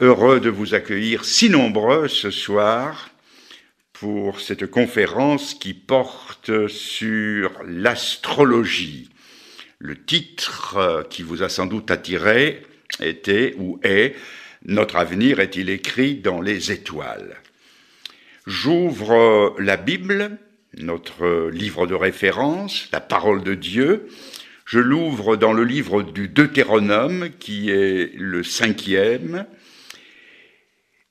Heureux de vous accueillir si nombreux ce soir pour cette conférence qui porte sur l'astrologie. Le titre qui vous a sans doute attiré était ou est « Notre avenir est-il écrit dans les étoiles ?» J'ouvre la Bible, notre livre de référence, la parole de Dieu. Je l'ouvre dans le livre du Deutéronome, qui est le 5e.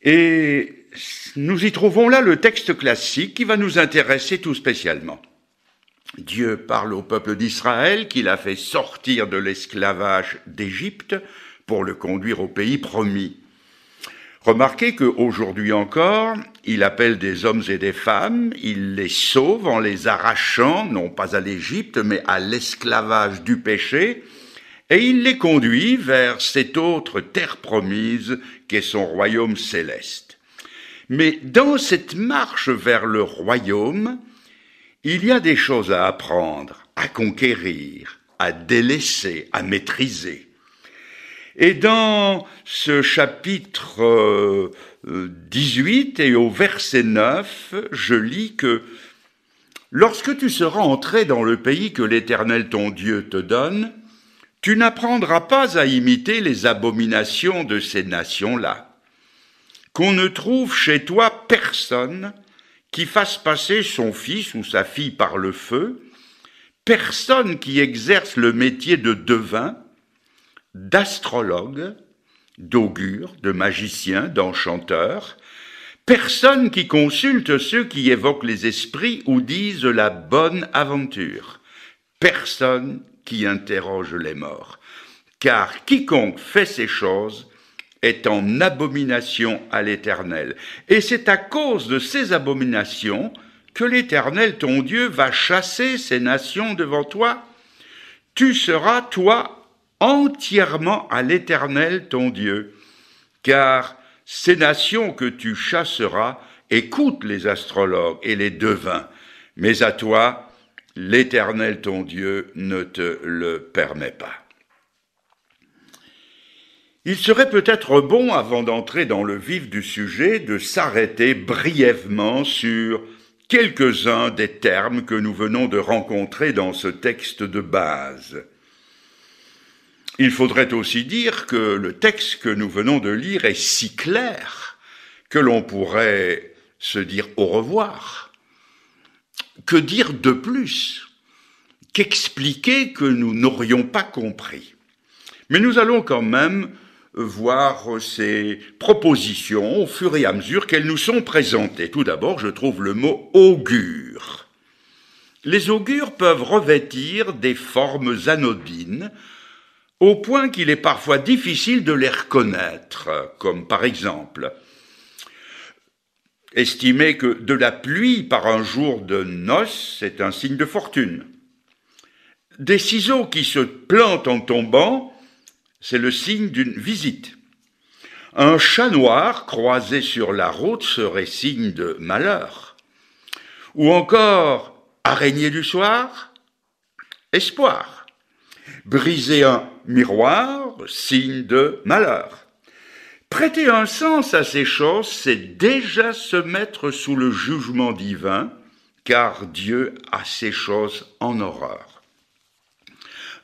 Et nous y trouvons là le texte classique qui va nous intéresser tout spécialement. Dieu parle au peuple d'Israël qu'il a fait sortir de l'esclavage d'Égypte pour le conduire au pays promis. Remarquez qu'aujourd'hui encore, il appelle des hommes et des femmes, il les sauve en les arrachant, non pas à l'Égypte, mais à l'esclavage du péché, et il les conduit vers cette autre terre promise qu'est son royaume céleste. Mais dans cette marche vers le royaume, il y a des choses à apprendre, à conquérir, à délaisser, à maîtriser. Et dans ce chapitre 18 et au verset 9, je lis que « Lorsque tu seras entré dans le pays que l'Éternel ton Dieu te donne, tu n'apprendras pas à imiter les abominations de ces nations-là. Qu'on ne trouve chez toi personne qui fasse passer son fils ou sa fille par le feu, personne qui exerce le métier de devin, d'astrologue, d'augure, de magicien, d'enchanteur, personne qui consulte ceux qui évoquent les esprits ou disent la bonne aventure, personne qui interroge les morts. Car quiconque fait ces choses est en abomination à l'Éternel. Et c'est à cause de ces abominations que l'Éternel, ton Dieu, va chasser ces nations devant toi. Tu seras, toi, entièrement à l'Éternel, ton Dieu. Car ces nations que tu chasseras écoutent les astrologues et les devins. Mais à toi, l'Éternel, ton Dieu, ne te le permet pas. Il serait peut-être bon, avant d'entrer dans le vif du sujet, de s'arrêter brièvement sur quelques-uns des termes que nous venons de rencontrer dans ce texte de base. Il faudrait aussi dire que le texte que nous venons de lire est si clair que l'on pourrait se dire au revoir. Que dire de plus qu'expliquer que nous n'aurions pas compris? Mais nous allons quand même voir ces propositions au fur et à mesure qu'elles nous sont présentées. Tout d'abord, je trouve le mot « augure ». Les augures peuvent revêtir des formes anodines au point qu'il est parfois difficile de les reconnaître, comme par exemple estimer que de la pluie par un jour de noces, c'est un signe de fortune. Des ciseaux qui se plantent en tombant, c'est le signe d'une visite. Un chat noir croisé sur la route serait signe de malheur. Ou encore, araignée du soir, espoir. Briser un miroir, signe de malheur. Prêter un sens à ces choses, c'est déjà se mettre sous le jugement divin, car Dieu a ces choses en horreur.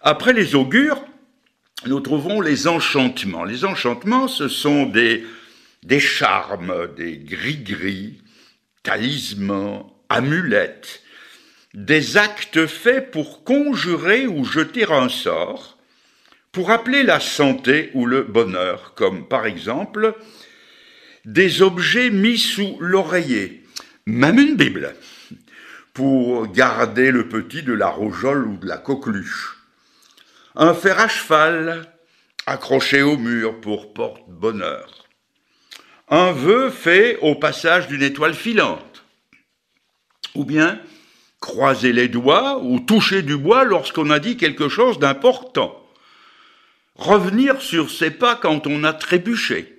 Après les augures, nous trouvons les enchantements. Les enchantements, ce sont des charmes, des gris-gris, talismans, amulettes, des actes faits pour conjurer ou jeter un sort, pour appeler la santé ou le bonheur, comme par exemple des objets mis sous l'oreiller, même une Bible, pour garder le petit de la rougeole ou de la coqueluche. Un fer à cheval accroché au mur pour porte-bonheur. Un vœu fait au passage d'une étoile filante. Ou bien croiser les doigts ou toucher du bois lorsqu'on a dit quelque chose d'important. Revenir sur ses pas quand on a trébuché.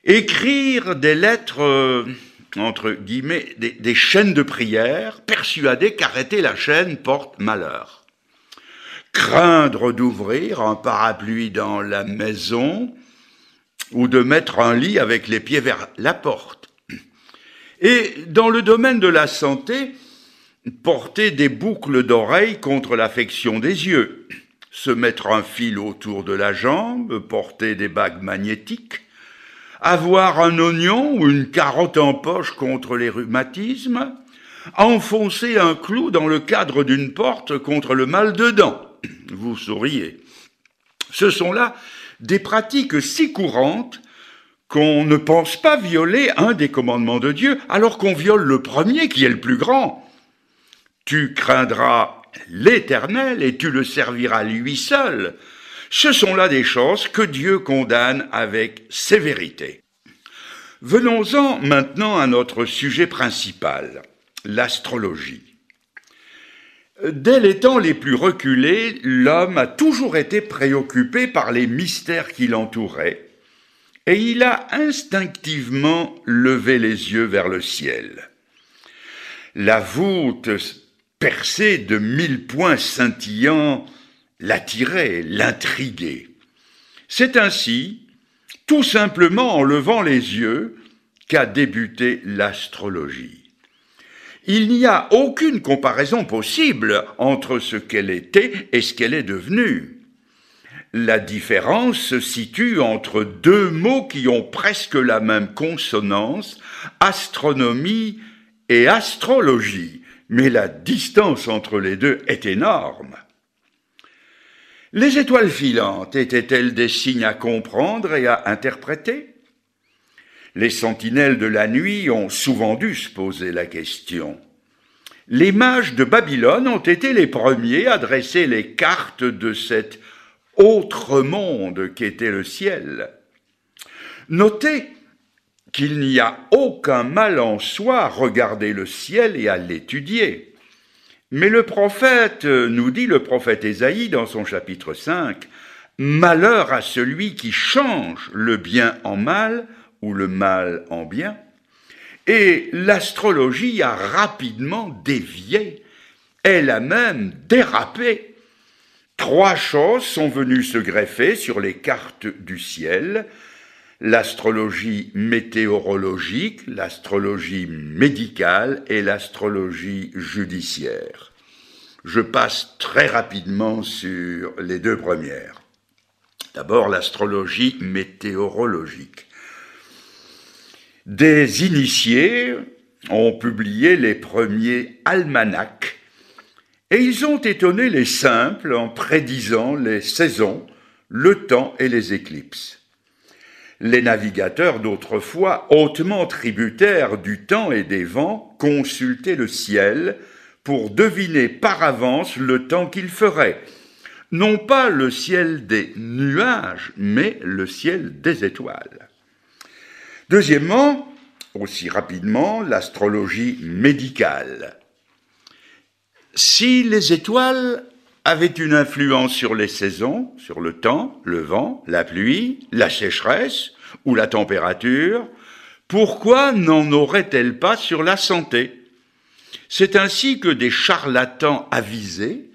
Écrire des lettres, entre guillemets, des chaînes de prière, persuadé qu'arrêter la chaîne porte malheur. Craindre d'ouvrir un parapluie dans la maison, ou de mettre un lit avec les pieds vers la porte. Et dans le domaine de la santé, porter des boucles d'oreilles contre l'affection des yeux, se mettre un fil autour de la jambe, porter des bagues magnétiques, avoir un oignon ou une carotte en poche contre les rhumatismes, enfoncer un clou dans le cadre d'une porte contre le mal de dents. Vous souriez. Ce sont là des pratiques si courantes qu'on ne pense pas violer un des commandements de Dieu, alors qu'on viole le premier qui est le plus grand. Tu craindras l'Éternel et tu le serviras lui seul. Ce sont là des choses que Dieu condamne avec sévérité. Venons-en maintenant à notre sujet principal, l'astrologie. Dès les temps les plus reculés, l'homme a toujours été préoccupé par les mystères qui l'entouraient, et il a instinctivement levé les yeux vers le ciel. La voûte percée de 1000 points scintillants l'attirait, l'intriguait. C'est ainsi, tout simplement en levant les yeux, qu'a débuté l'astrologie. Il n'y a aucune comparaison possible entre ce qu'elle était et ce qu'elle est devenue. La différence se situe entre deux mots qui ont presque la même consonance, astronomie et astrologie, mais la distance entre les deux est énorme. Les étoiles filantes étaient-elles des signes à comprendre et à interpréter ? Les sentinelles de la nuit ont souvent dû se poser la question. Les mages de Babylone ont été les premiers à dresser les cartes de cet autre monde qu'était le ciel. Notez qu'il n'y a aucun mal en soi à regarder le ciel et à l'étudier. Mais le prophète nous dit, le prophète Ésaïe dans son chapitre 5, « Malheur à celui qui change le bien en mal ou le mal en bien ». Et l'astrologie a rapidement dévié, elle a même dérapé. 3 choses sont venues se greffer sur les cartes du ciel, l'astrologie météorologique, l'astrologie médicale et l'astrologie judiciaire. Je passe très rapidement sur les 2 premières. D'abord, l'astrologie météorologique. Des initiés ont publié les premiers almanachs et ils ont étonné les simples en prédisant les saisons, le temps et les éclipses. Les navigateurs d'autrefois, hautement tributaires du temps et des vents, consultaient le ciel pour deviner par avance le temps qu'il ferait. Non pas le ciel des nuages, mais le ciel des étoiles. Deuxièmement, aussi rapidement, l'astrologie médicale. Si les étoiles avaient une influence sur les saisons, sur le temps, le vent, la pluie, la sécheresse ou la température, pourquoi n'en auraient-elles pas sur la santé ? C'est ainsi que des charlatans avisés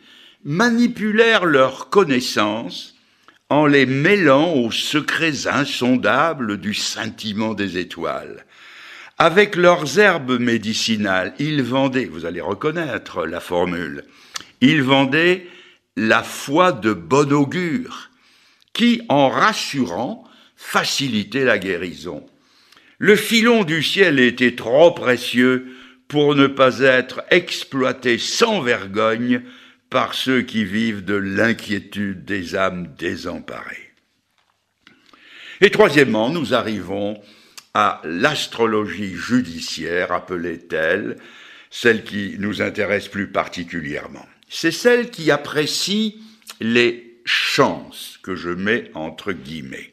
manipulèrent leurs connaissances en les mêlant aux secrets insondables du scintillement des étoiles. Avec leurs herbes médicinales, ils vendaient, vous allez reconnaître la formule, ils vendaient la foi de bon augure, qui, en rassurant, facilitait la guérison. Le filon du ciel était trop précieux pour ne pas être exploité sans vergogne par ceux qui vivent de l'inquiétude des âmes désemparées. Et troisièmement, nous arrivons à l'astrologie judiciaire, appelée telle, celle qui nous intéresse plus particulièrement. C'est celle qui apprécie les chances, que je mets entre guillemets.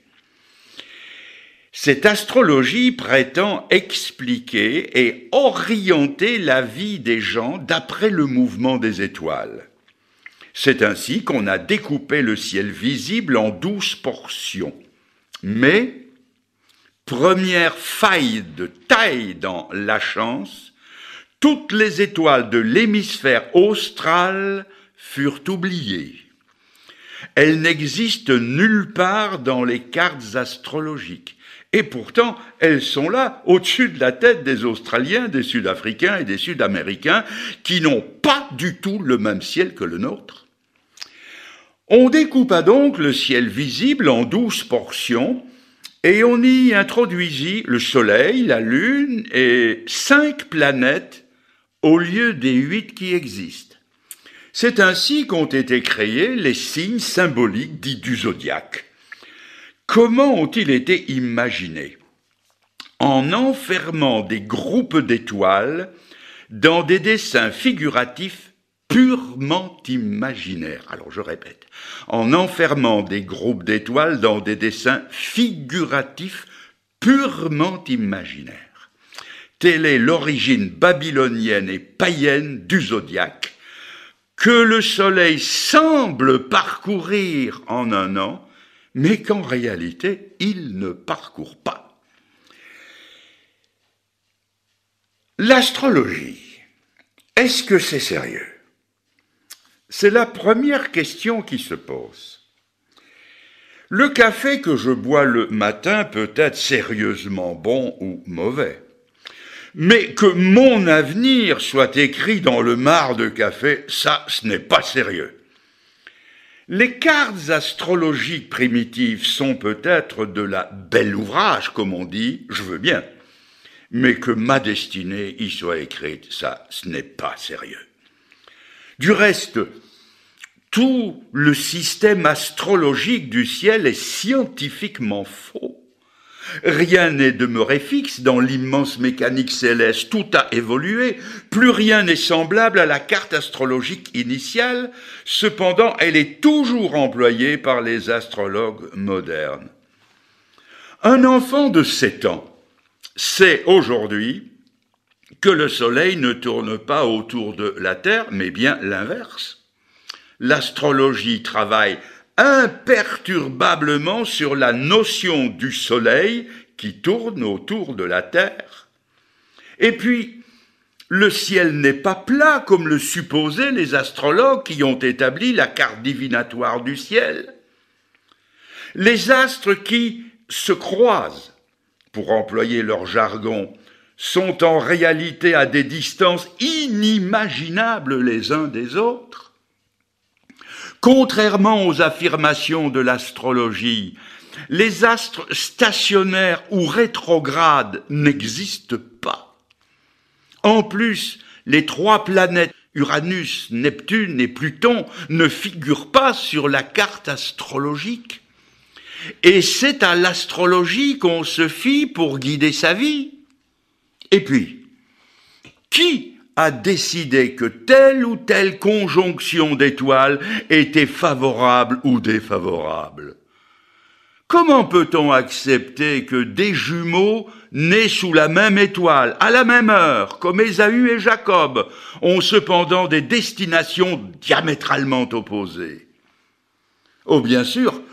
Cette astrologie prétend expliquer et orienter la vie des gens d'après le mouvement des étoiles. C'est ainsi qu'on a découpé le ciel visible en 12 portions. Mais, première faille de taille dans la chance, toutes les étoiles de l'hémisphère austral furent oubliées. Elle n'existe nulle part dans les cartes astrologiques. Et pourtant, elles sont là, au-dessus de la tête des Australiens, des Sud-Africains et des Sud-Américains, qui n'ont pas du tout le même ciel que le nôtre. On découpa donc le ciel visible en 12 portions, et on y introduisit le Soleil, la Lune et 5 planètes au lieu des 8 qui existent. C'est ainsi qu'ont été créés les signes symboliques dits du zodiaque. Comment ont-ils été imaginés? En enfermant des groupes d'étoiles dans des dessins figuratifs purement imaginaires. Alors je répète, en enfermant des groupes d'étoiles dans des dessins figuratifs purement imaginaires. Telle est l'origine babylonienne et païenne du zodiaque, que le soleil semble parcourir en un an, mais qu'en réalité, il ne parcourt pas. L'astrologie, est-ce que c'est sérieux? C'est la première question qui se pose. Le café que je bois le matin peut être sérieusement bon ou mauvais. Mais que mon avenir soit écrit dans le marc de café, ça, ce n'est pas sérieux. Les cartes astrologiques primitives sont peut-être de la belle ouvrage, comme on dit, je veux bien. Mais que ma destinée y soit écrite, ça, ce n'est pas sérieux. Du reste, tout le système astrologique du ciel est scientifiquement faux. Rien n'est demeuré fixe dans l'immense mécanique céleste, tout a évolué, plus rien n'est semblable à la carte astrologique initiale, cependant elle est toujours employée par les astrologues modernes. Un enfant de 7 ans sait aujourd'hui que le soleil ne tourne pas autour de la Terre, mais bien l'inverse. L'astrologie travaille imperturbablement sur la notion du soleil qui tourne autour de la Terre. Et puis, le ciel n'est pas plat comme le supposaient les astrologues qui ont établi la carte divinatoire du ciel. Les astres qui se croisent, pour employer leur jargon, sont en réalité à des distances inimaginables les uns des autres. Contrairement aux affirmations de l'astrologie, les astres stationnaires ou rétrogrades n'existent pas. En plus, les 3 planètes, Uranus, Neptune et Pluton, ne figurent pas sur la carte astrologique. Et c'est à l'astrologie qu'on se fie pour guider sa vie. Et puis, qui a décidé que telle ou telle conjonction d'étoiles était favorable ou défavorable? Comment peut-on accepter que des jumeaux nés sous la même étoile, à la même heure, comme Ésaü et Jacob, ont cependant des destinations diamétralement opposées? Oh, bien sûr,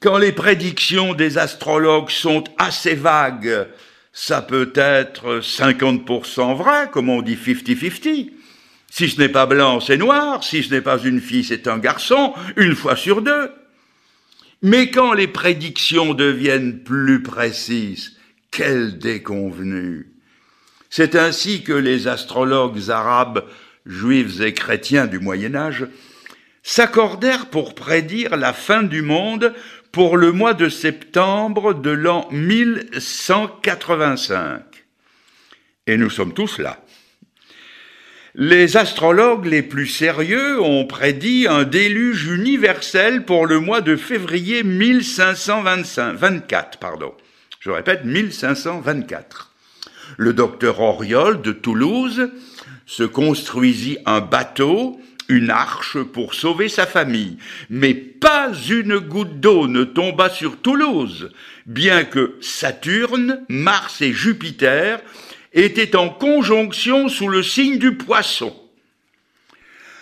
quand les prédictions des astrologues sont assez vagues, ça peut être 50% vrai, comme on dit 50-50. Si ce n'est pas blanc, c'est noir. Si ce n'est pas une fille, c'est un garçon, 1 fois sur 2. Mais quand les prédictions deviennent plus précises, quelle déconvenue! C'est ainsi que les astrologues arabes, juifs et chrétiens du Moyen-Âge s'accordèrent pour prédire la fin du monde pour le mois de septembre de l'an 1185. Et nous sommes tous là. Les astrologues les plus sérieux ont prédit un déluge universel pour le mois de février 1524. Je répète, 1524. Le docteur Auriol de Toulouse se construisit un bateau, une arche pour sauver sa famille. Mais pas une goutte d'eau ne tomba sur Toulouse, bien que Saturne, Mars et Jupiter étaient en conjonction sous le signe du Poisson.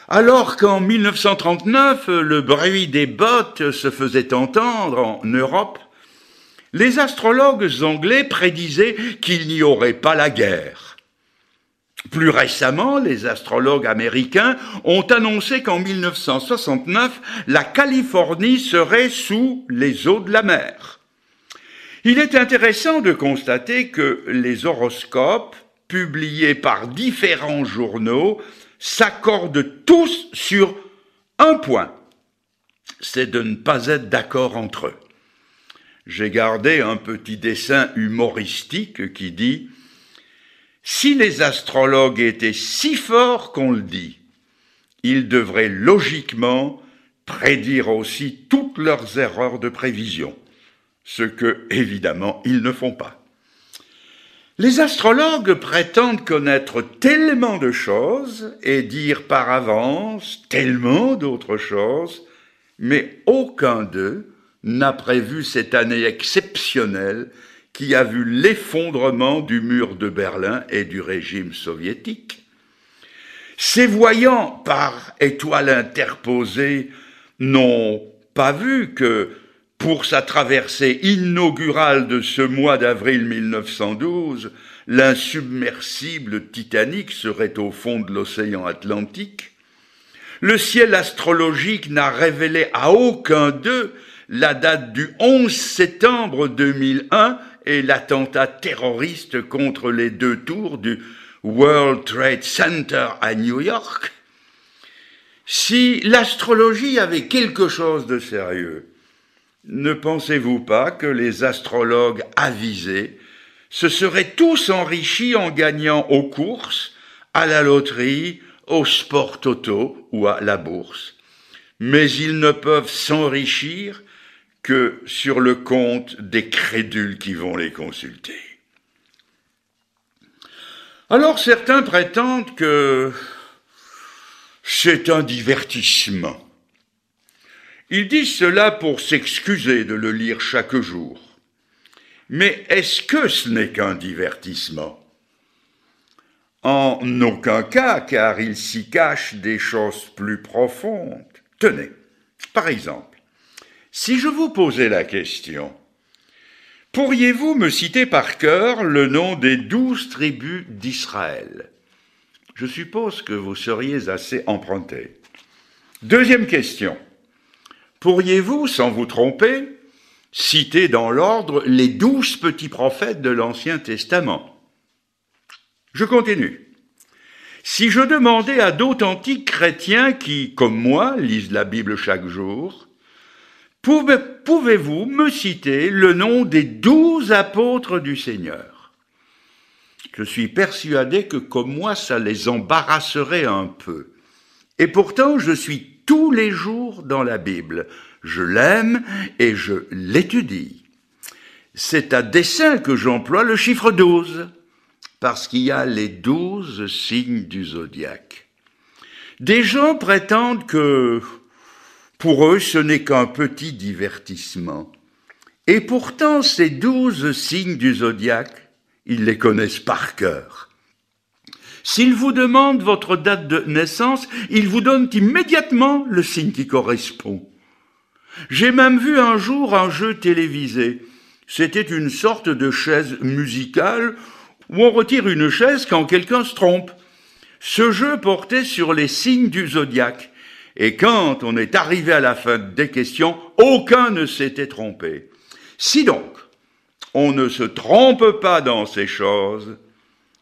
Alors qu'en 1939, le bruit des bottes se faisait entendre en Europe, les astrologues anglais prédisaient qu'il n'y aurait pas la guerre. Plus récemment, les astrologues américains ont annoncé qu'en 1969, la Californie serait sous les eaux de la mer. Il est intéressant de constater que les horoscopes, publiés par différents journaux, s'accordent tous sur un point, c'est de ne pas être d'accord entre eux. J'ai gardé un petit dessin humoristique qui dit « Si les astrologues étaient si forts qu'on le dit, ils devraient logiquement prédire aussi toutes leurs erreurs de prévision, ce que, évidemment, ils ne font pas. » Les astrologues prétendent connaître tellement de choses et dire par avance tellement d'autres choses, mais aucun d'eux n'a prévu cette année exceptionnelle qui a vu l'effondrement du mur de Berlin et du régime soviétique. Ces voyants par étoiles interposées n'ont pas vu que, pour sa traversée inaugurale de ce mois d'avril 1912, l'insubmersible Titanic serait au fond de l'océan Atlantique. Le ciel astrologique n'a révélé à aucun d'eux la date du 11 septembre 2001 et l'attentat terroriste contre les 2 tours du World Trade Center à New York. Si l'astrologie avait quelque chose de sérieux, ne pensez-vous pas que les astrologues avisés se seraient tous enrichis en gagnant aux courses, à la loterie, au sport toto ou à la bourse? Mais ils ne peuvent s'enrichir que sur le compte des crédules qui vont les consulter. Alors certains prétendent que c'est un divertissement. Ils disent cela pour s'excuser de le lire chaque jour. Mais est-ce que ce n'est qu'un divertissement? En aucun cas, car il s'y cache des choses plus profondes. Tenez, par exemple, si je vous posais la question, pourriez-vous me citer par cœur le nom des 12 tribus d'Israël? Je suppose que vous seriez assez emprunté. Deuxième question. Pourriez-vous, sans vous tromper, citer dans l'ordre les 12 petits prophètes de l'Ancien Testament? Je continue. Si je demandais à d'authentiques chrétiens qui, comme moi, lisent la Bible chaque jour, pouvez-vous me citer le nom des 12 apôtres du Seigneur? Je suis persuadé que, comme moi, ça les embarrasserait un peu. Et pourtant, je suis tous les jours dans la Bible. Je l'aime et je l'étudie. C'est à dessein que j'emploie le chiffre 12, parce qu'il y a les 12 signes du zodiaque. Des gens prétendent que, pour eux, ce n'est qu'un petit divertissement. Et pourtant, ces 12 signes du zodiaque, ils les connaissent par cœur. S'ils vous demandent votre date de naissance, ils vous donnent immédiatement le signe qui correspond. J'ai même vu un jour un jeu télévisé. C'était une sorte de chaise musicale où on retire une chaise quand quelqu'un se trompe. Ce jeu portait sur les signes du zodiaque. Et quand on est arrivé à la fin des questions, aucun ne s'était trompé. Si donc on ne se trompe pas dans ces choses,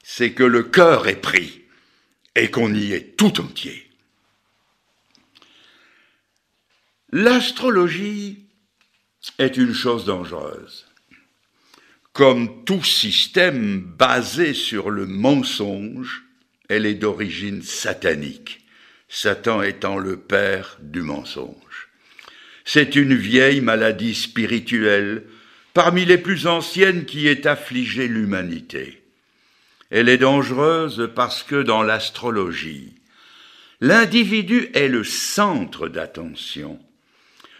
c'est que le cœur est pris et qu'on y est tout entier. L'astrologie est une chose dangereuse. Comme tout système basé sur le mensonge, elle est d'origine satanique, Satan étant le père du mensonge. C'est une vieille maladie spirituelle, parmi les plus anciennes qui ait affligé l'humanité. Elle est dangereuse parce que dans l'astrologie, l'individu est le centre d'attention.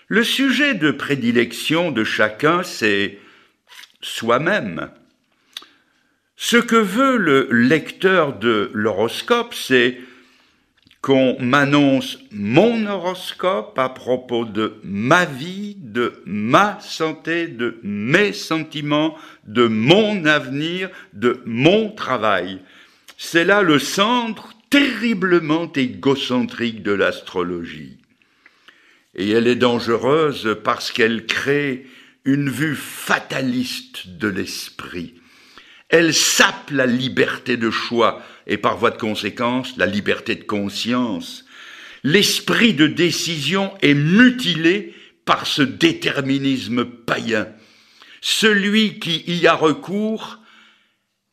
Le sujet de prédilection de chacun, c'est soi-même. Ce que veut le lecteur de l'horoscope, c'est qu'on m'annonce mon horoscope à propos de ma vie, de ma santé, de mes sentiments, de mon avenir, de mon travail. C'est là le centre terriblement égocentrique de l'astrologie. Et elle est dangereuse parce qu'elle crée une vue fataliste de l'esprit. Elle sape la liberté de choix et par voie de conséquence, la liberté de conscience. L'esprit de décision est mutilé par ce déterminisme païen. Celui qui y a recours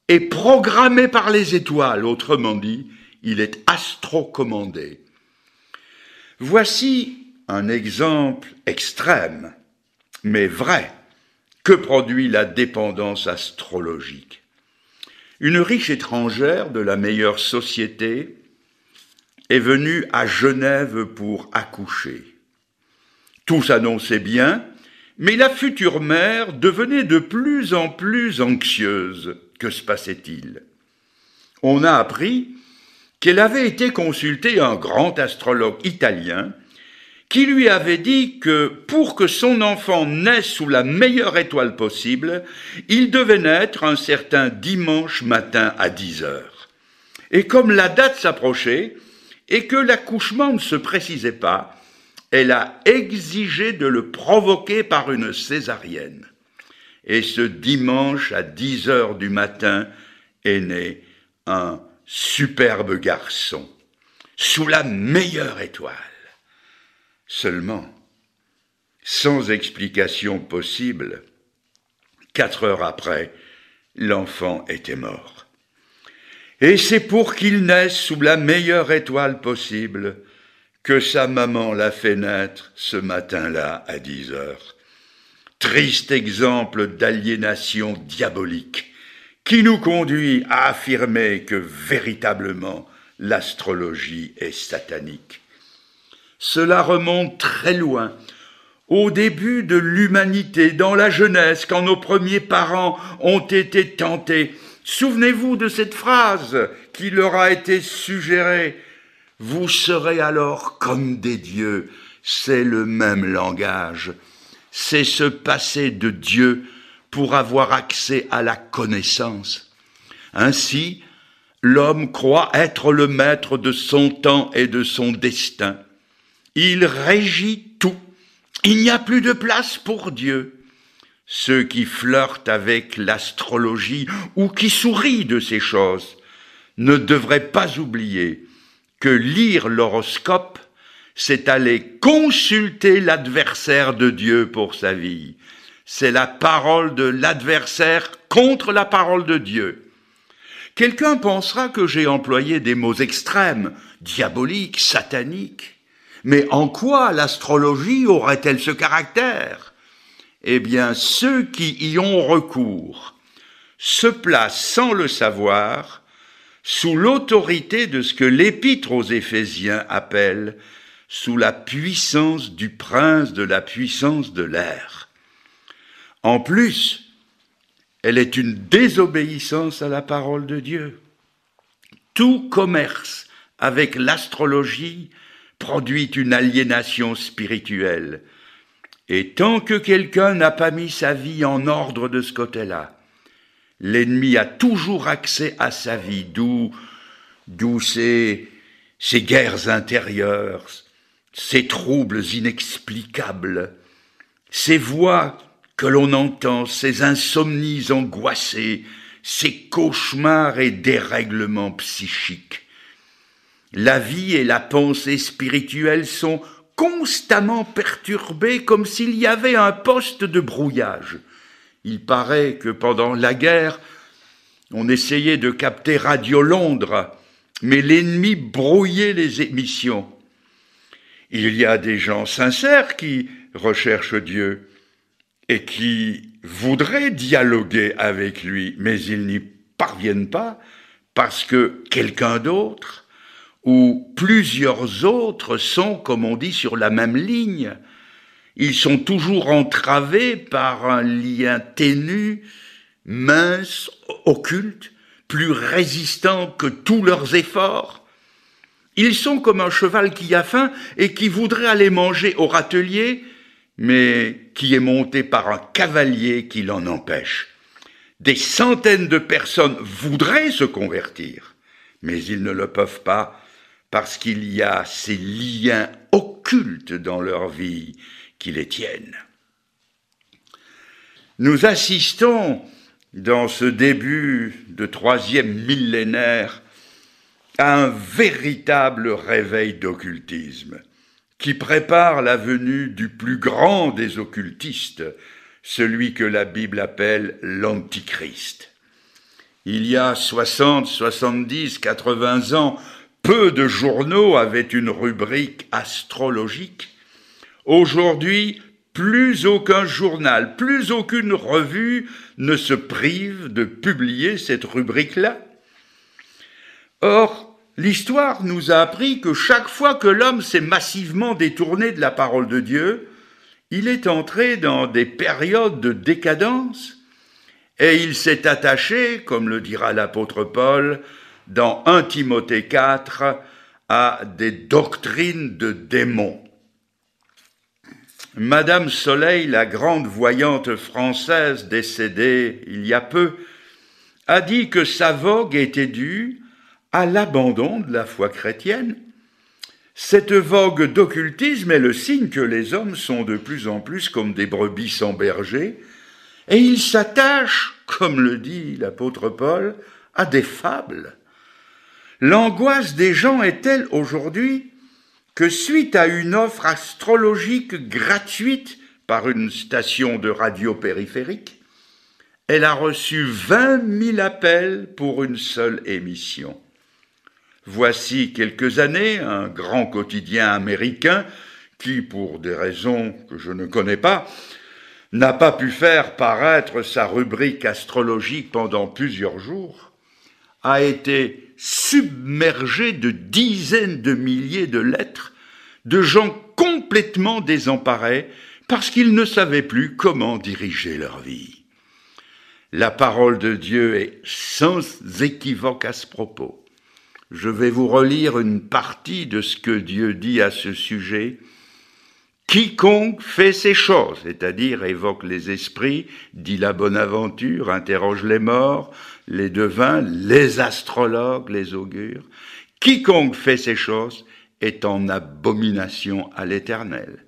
est programmé par les étoiles, autrement dit, il est astrocommandé. Voici un exemple extrême, mais vrai, que produit la dépendance astrologique. Une riche étrangère de la meilleure société est venue à Genève pour accoucher. Tout s'annonçait bien, mais la future mère devenait de plus en plus anxieuse. Que se passait-il? On a appris qu'elle avait été consulter un grand astrologue italien qui lui avait dit que pour que son enfant naisse sous la meilleure étoile possible, il devait naître un certain dimanche matin à 10 heures. Et comme la date s'approchait et que l'accouchement ne se précisait pas, elle a exigé de le provoquer par une césarienne. Et ce dimanche à 10 heures du matin est né un superbe garçon, sous la meilleure étoile. Seulement, sans explication possible, 4 heures après, l'enfant était mort. Et c'est pour qu'il naisse sous la meilleure étoile possible que sa maman l'a fait naître ce matin-là à 10 heures. Triste exemple d'aliénation diabolique qui nous conduit à affirmer que véritablement l'astrologie est satanique. Cela remonte très loin, au début de l'humanité, dans la jeunesse, quand nos premiers parents ont été tentés. Souvenez-vous de cette phrase qui leur a été suggérée. « Vous serez alors comme des dieux ». C'est le même langage. C'est se passer de Dieu pour avoir accès à la connaissance. Ainsi, l'homme croit être le maître de son temps et de son destin. Il régit tout. Il n'y a plus de place pour Dieu. Ceux qui flirtent avec l'astrologie ou qui sourient de ces choses ne devraient pas oublier que lire l'horoscope, c'est aller consulter l'adversaire de Dieu pour sa vie. C'est la parole de l'adversaire contre la parole de Dieu. Quelqu'un pensera que j'ai employé des mots extrêmes, diaboliques, sataniques. Mais en quoi l'astrologie aurait-elle ce caractère? Eh bien, ceux qui y ont recours se placent sans le savoir sous l'autorité de ce que l'Épître aux Éphésiens appelle sous la puissance du prince de la puissance de l'air. En plus, elle est une désobéissance à la parole de Dieu. Tout commerce avec l'astrologie produit une aliénation spirituelle. Et tant que quelqu'un n'a pas mis sa vie en ordre de ce côté-là, l'ennemi a toujours accès à sa vie, d'où ces guerres intérieures, ces troubles inexplicables, ces voix que l'on entend, ces insomnies angoissées, ces cauchemars et dérèglements psychiques. La vie et la pensée spirituelle sont constamment perturbées comme s'il y avait un poste de brouillage. Il paraît que pendant la guerre, on essayait de capter Radio Londres, mais l'ennemi brouillait les émissions. Il y a des gens sincères qui recherchent Dieu et qui voudraient dialoguer avec lui, mais ils n'y parviennent pas parce que quelqu'un d'autre ou plusieurs autres sont, comme on dit, sur la même ligne. Ils sont toujours entravés par un lien ténu, mince, occulte, plus résistant que tous leurs efforts. Ils sont comme un cheval qui a faim et qui voudrait aller manger au râtelier, mais qui est monté par un cavalier qui l'en empêche. Des centaines de personnes voudraient se convertir, Mais ils ne le peuvent pas parce qu'il y a ces liens occultes dans leur vie qui les tiennent. Nous assistons, dans ce début de 3e millénaire, à un véritable réveil d'occultisme qui prépare la venue du plus grand des occultistes, celui que la Bible appelle l'Antichrist. Il y a 60, 70, 80 ans, peu de journaux avaient une rubrique astrologique. Aujourd'hui, plus aucun journal, plus aucune revue ne se prive de publier cette rubrique-là. Or, l'histoire nous a appris que chaque fois que l'homme s'est massivement détourné de la parole de Dieu, il est entré dans des périodes de décadence et il s'est attaché, comme le dira l'apôtre Paul, dans 1 Timothée 4, à des doctrines de démons. Madame Soleil, la grande voyante française décédée il y a peu, a dit que sa vogue était due à l'abandon de la foi chrétienne. Cette vogue d'occultisme est le signe que les hommes sont de plus en plus comme des brebis sans berger, et ils s'attachent, comme le dit l'apôtre Paul, à des fables. L'angoisse des gens est telle aujourd'hui que suite à une offre astrologique gratuite par une station de radio périphérique, elle a reçu 20 000 appels pour une seule émission. Voici quelques années, un grand quotidien américain qui, pour des raisons que je ne connais pas, n'a pas pu faire paraître sa rubrique astrologique pendant plusieurs jours, a été submergé de dizaines de milliers de lettres de gens complètement désemparés parce qu'ils ne savaient plus comment diriger leur vie. La parole de Dieu est sans équivoque à ce propos. Je vais vous relire une partie de ce que Dieu dit à ce sujet. Quiconque fait ces choses, c'est-à-dire évoque les esprits, dit la Bonaventure, interroge les morts, les devins, les astrologues, les augures, quiconque fait ces choses est en abomination à l'Éternel.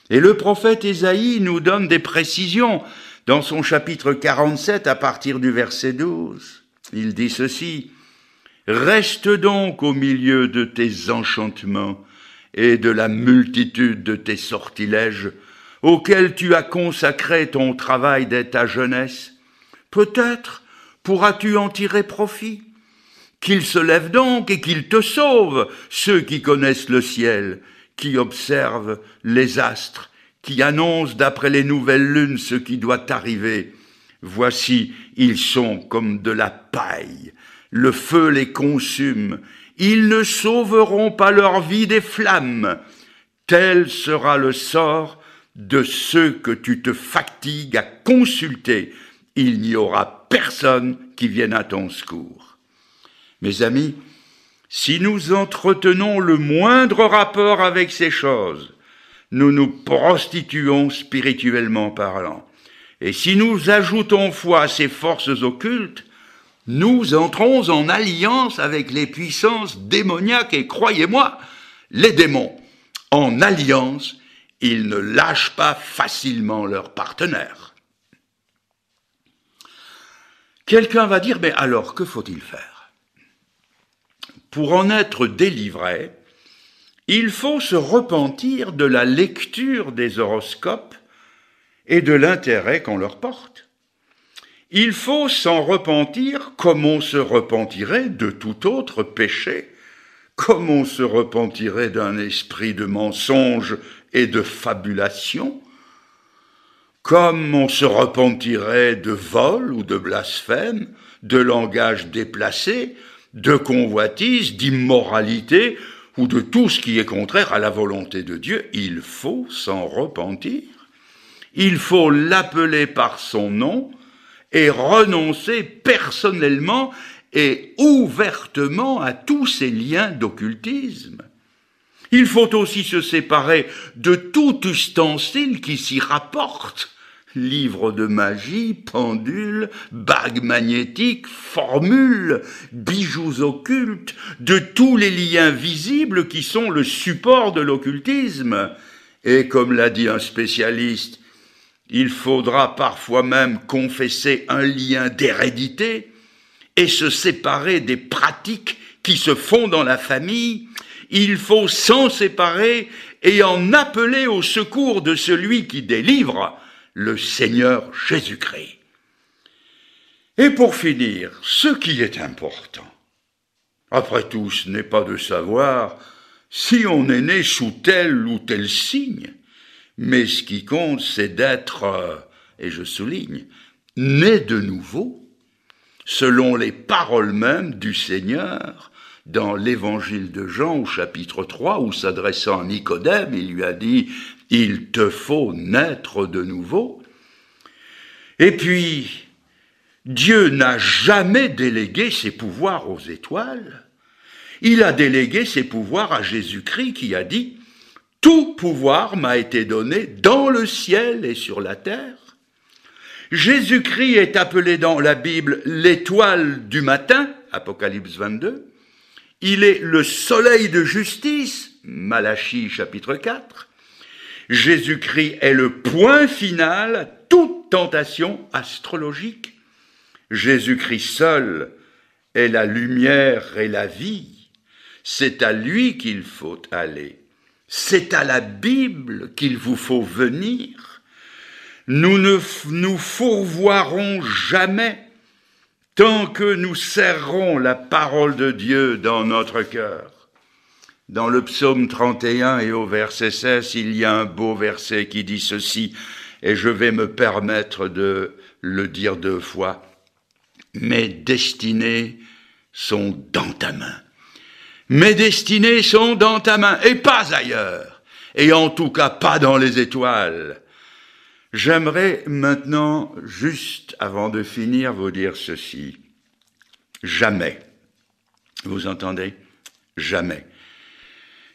Et le prophète Ésaïe nous donne des précisions dans son chapitre 47 à partir du verset 12. Il dit ceci: « Reste donc au milieu de tes enchantements et de la multitude de tes sortilèges, auxquels tu as consacré ton travail dès ta jeunesse. Peut-être pourras-tu en tirer profit. Qu'ils se lèvent donc et qu'ils te sauvent, ceux qui connaissent le ciel, qui observent les astres, qui annoncent d'après les nouvelles lunes ce qui doit arriver. Voici, ils sont comme de la paille, le feu les consume, ils ne sauveront pas leur vie des flammes. Tel sera le sort de ceux que tu te fatigues à consulter. Il n'y aura personne qui vienne à ton secours. » Mes amis, si nous entretenons le moindre rapport avec ces choses, nous nous prostituons spirituellement parlant. Et si nous ajoutons foi à ces forces occultes, nous entrons en alliance avec les puissances démoniaques et croyez-moi, les démons, en alliance, ils ne lâchent pas facilement leurs partenaires. Quelqu'un va dire, mais alors, que faut-il faire? Pour en être délivré, il faut se repentir de la lecture des horoscopes et de l'intérêt qu'on leur porte. Il faut s'en repentir comme on se repentirait de tout autre péché, comme on se repentirait d'un esprit de mensonge et de fabulation, comme on se repentirait de vol ou de blasphème, de langage déplacé, de convoitise, d'immoralité ou de tout ce qui est contraire à la volonté de Dieu. Il faut s'en repentir. Il faut l'appeler par son nom et renoncer personnellement et ouvertement à tous ces liens d'occultisme. Il faut aussi se séparer de tout ustensile qui s'y rapporte, Livres de magie, pendules, bagues magnétiques, formules, bijoux occultes, de tous les liens visibles qui sont le support de l'occultisme. Et comme l'a dit un spécialiste, il faudra parfois même confesser un lien d'hérédité et se séparer des pratiques qui se font dans la famille. Il faut s'en séparer et en appeler au secours de celui qui délivre, le Seigneur Jésus-Christ. Et pour finir, ce qui est important, après tout, ce n'est pas de savoir si on est né sous tel ou tel signe, mais ce qui compte, c'est d'être, et je souligne, né de nouveau, selon les paroles mêmes du Seigneur, dans l'évangile de Jean au chapitre 3, où s'adressant à Nicodème, il lui a dit « Il te faut naître de nouveau ». Et puis, Dieu n'a jamais délégué ses pouvoirs aux étoiles. Il a délégué ses pouvoirs à Jésus-Christ qui a dit « Tout pouvoir m'a été donné dans le ciel et sur la terre ». Jésus-Christ est appelé dans la Bible l'étoile du matin, Apocalypse 22. Il est le soleil de justice, Malachie chapitre 4. Jésus-Christ est le point final à toute tentation astrologique. Jésus-Christ seul est la lumière et la vie. C'est à lui qu'il faut aller. C'est à la Bible qu'il vous faut venir. Nous ne nous fourvoierons jamais tant que nous serrerons la parole de Dieu dans notre cœur. Dans le psaume 31 et au verset 16, il y a un beau verset qui dit ceci, et je vais me permettre de le dire 2 fois. « Mes destinées sont dans ta main. Mes destinées sont dans ta main, et pas ailleurs, et en tout cas pas dans les étoiles. » J'aimerais maintenant, juste avant de finir, vous dire ceci. Jamais, vous entendez? Jamais.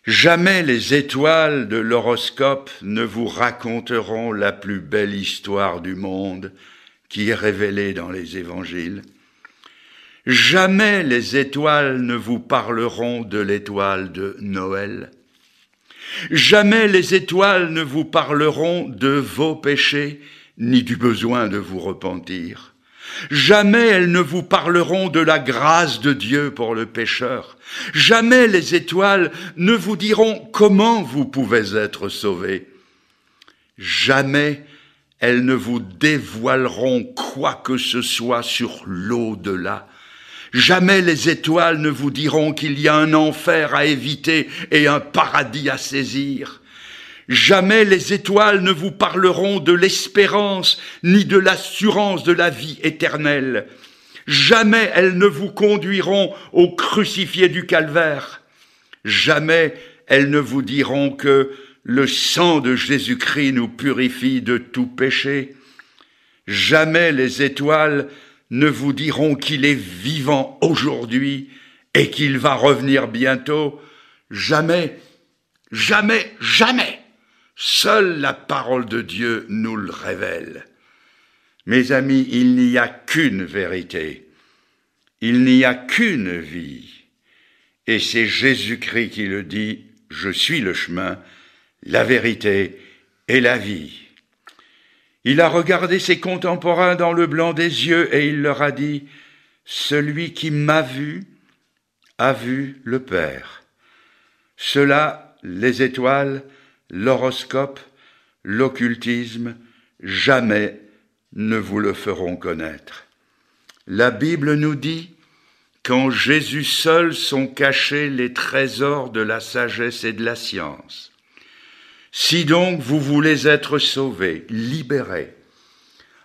Jamais les étoiles de l'horoscope ne vous raconteront la plus belle histoire du monde qui est révélée dans les évangiles. Jamais les étoiles ne vous parleront de l'étoile de Noël. Jamais les étoiles ne vous parleront de vos péchés, ni du besoin de vous repentir. Jamais elles ne vous parleront de la grâce de Dieu pour le pécheur. Jamais les étoiles ne vous diront comment vous pouvez être sauvés. Jamais elles ne vous dévoileront quoi que ce soit sur l'au-delà. Jamais les étoiles ne vous diront qu'il y a un enfer à éviter et un paradis à saisir. Jamais les étoiles ne vous parleront de l'espérance ni de l'assurance de la vie éternelle. Jamais elles ne vous conduiront au crucifié du calvaire. Jamais elles ne vous diront que le sang de Jésus-Christ nous purifie de tout péché. Jamais les étoiles ne vous diront qu'il est vivant aujourd'hui et qu'il va revenir bientôt. Jamais, jamais, jamais. Seule la parole de Dieu nous le révèle. Mes amis, il n'y a qu'une vérité. Il n'y a qu'une vie. Et c'est Jésus-Christ qui le dit, « Je suis le chemin, la vérité et la vie ». Il a regardé ses contemporains dans le blanc des yeux et il leur a dit « Celui qui m'a vu a vu le Père ». Cela, les étoiles, l'horoscope, l'occultisme, jamais ne vous le feront connaître. La Bible nous dit qu'en Jésus seul sont cachés les trésors de la sagesse et de la science. Si donc vous voulez être sauvés, libérés,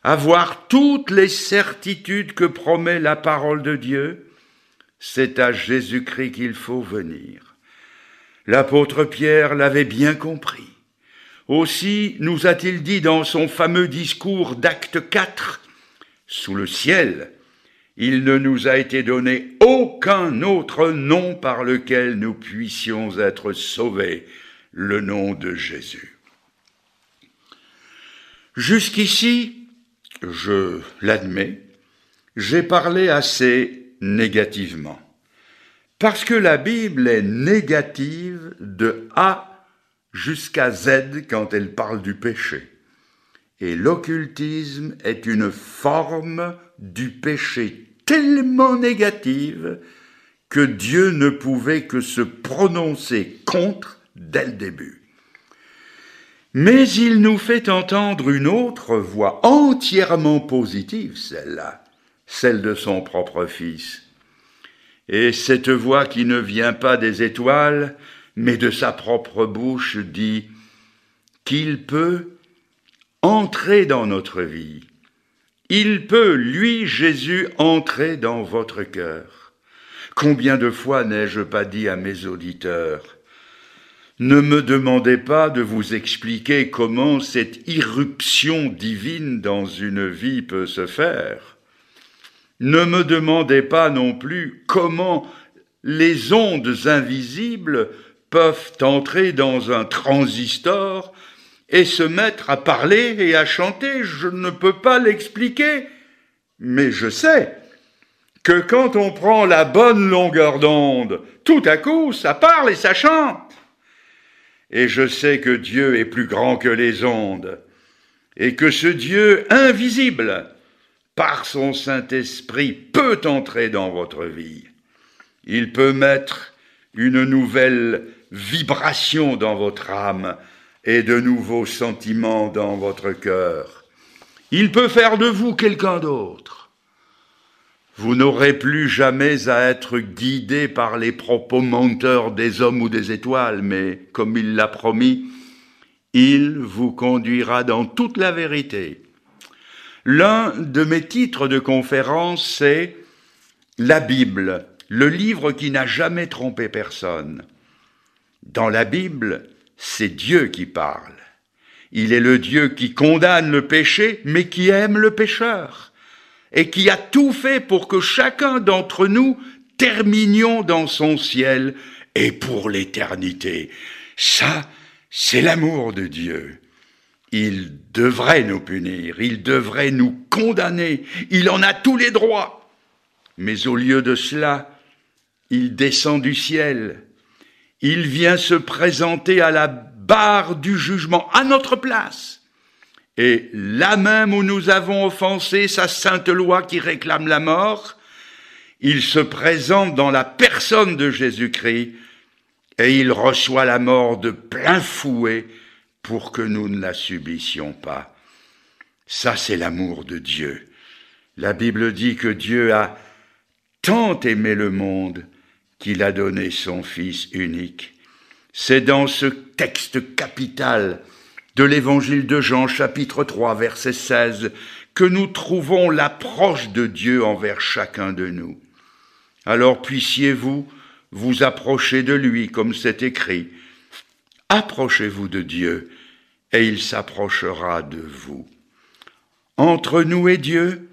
avoir toutes les certitudes que promet la parole de Dieu, c'est à Jésus-Christ qu'il faut venir. L'apôtre Pierre l'avait bien compris. Aussi nous a-t-il dit dans son fameux discours d'Acte 4, « Sous le ciel, il ne nous a été donné aucun autre nom par lequel nous puissions être sauvés, le nom de Jésus. » Jusqu'ici, je l'admets, j'ai parlé assez négativement. Parce que la Bible est négative de A jusqu'à Z quand elle parle du péché. Et l'occultisme est une forme du péché tellement négative que Dieu ne pouvait que se prononcer contre dès le début. Mais il nous fait entendre une autre voix entièrement positive, celle-là, celle de son propre Fils. Et cette voix qui ne vient pas des étoiles, mais de sa propre bouche, dit qu'il peut entrer dans notre vie. Il peut, lui, Jésus, entrer dans votre cœur. Combien de fois n'ai-je pas dit à mes auditeurs, ne me demandez pas de vous expliquer comment cette irruption divine dans une vie peut se faire. Ne me demandez pas non plus comment les ondes invisibles peuvent entrer dans un transistor et se mettre à parler et à chanter. Je ne peux pas l'expliquer, mais je sais que quand on prend la bonne longueur d'onde, tout à coup, ça parle et ça chante. Et je sais que Dieu est plus grand que les ondes, et que ce Dieu invisible, par son Saint-Esprit, peut entrer dans votre vie. Il peut mettre une nouvelle vibration dans votre âme et de nouveaux sentiments dans votre cœur. Il peut faire de vous quelqu'un d'autre. Vous n'aurez plus jamais à être guidé par les propos menteurs des hommes ou des étoiles, mais comme il l'a promis, il vous conduira dans toute la vérité. L'un de mes titres de conférence, c'est « La Bible, le livre qui n'a jamais trompé personne ». Dans la Bible, c'est Dieu qui parle. Il est le Dieu qui condamne le péché, mais qui aime le pécheur, et qui a tout fait pour que chacun d'entre nous terminions dans son ciel et pour l'éternité. Ça, c'est l'amour de Dieu. Il devrait nous punir, il devrait nous condamner, il en a tous les droits. Mais au lieu de cela, il descend du ciel. Il vient se présenter à la barre du jugement, à notre place. Et là même où nous avons offensé sa sainte loi qui réclame la mort, il se présente dans la personne de Jésus-Christ et il reçoit la mort de plein fouet pour que nous ne la subissions pas. Ça, c'est l'amour de Dieu. La Bible dit que Dieu a tant aimé le monde qu'il a donné son Fils unique. C'est dans ce texte capital de l'évangile de Jean, chapitre 3, verset 16, que nous trouvons l'approche de Dieu envers chacun de nous. Alors puissiez-vous vous approcher de lui, comme c'est écrit. Approchez-vous de Dieu, et il s'approchera de vous. Entre nous et Dieu,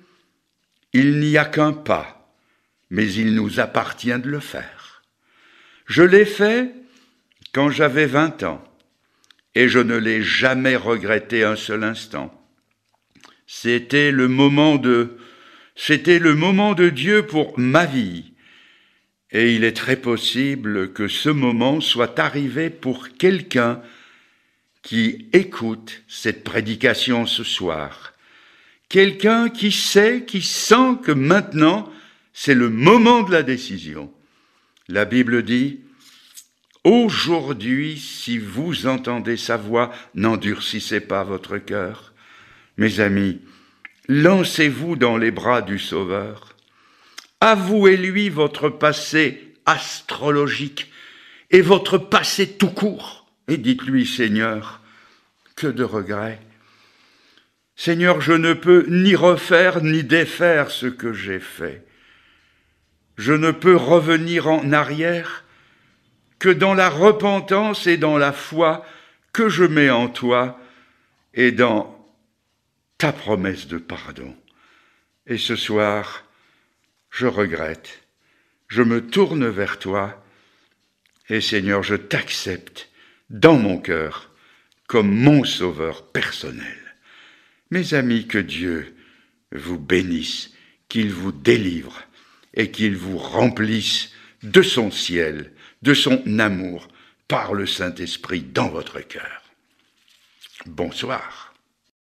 il n'y a qu'un pas, mais il nous appartient de le faire. Je l'ai fait quand j'avais 20 ans. Et je ne l'ai jamais regretté un seul instant. C'était le moment de Dieu pour ma vie. Et il est très possible que ce moment soit arrivé pour quelqu'un qui écoute cette prédication ce soir. Quelqu'un qui sait, qui sent que maintenant, c'est le moment de la décision. La Bible dit, aujourd'hui, si vous entendez sa voix, n'endurcissez pas votre cœur. Mes amis, lancez-vous dans les bras du Sauveur. Avouez-lui votre passé astrologique et votre passé tout court. Et dites-lui, Seigneur, que de regrets. Seigneur, je ne peux ni refaire ni défaire ce que j'ai fait. Je ne peux revenir en arrière que dans la repentance et dans la foi que je mets en toi et dans ta promesse de pardon. Et ce soir, je regrette, je me tourne vers toi et Seigneur, je t'accepte dans mon cœur comme mon sauveur personnel. Mes amis, que Dieu vous bénisse, qu'il vous délivre et qu'il vous remplisse de son ciel, de son amour, par le Saint-Esprit dans votre cœur. Bonsoir.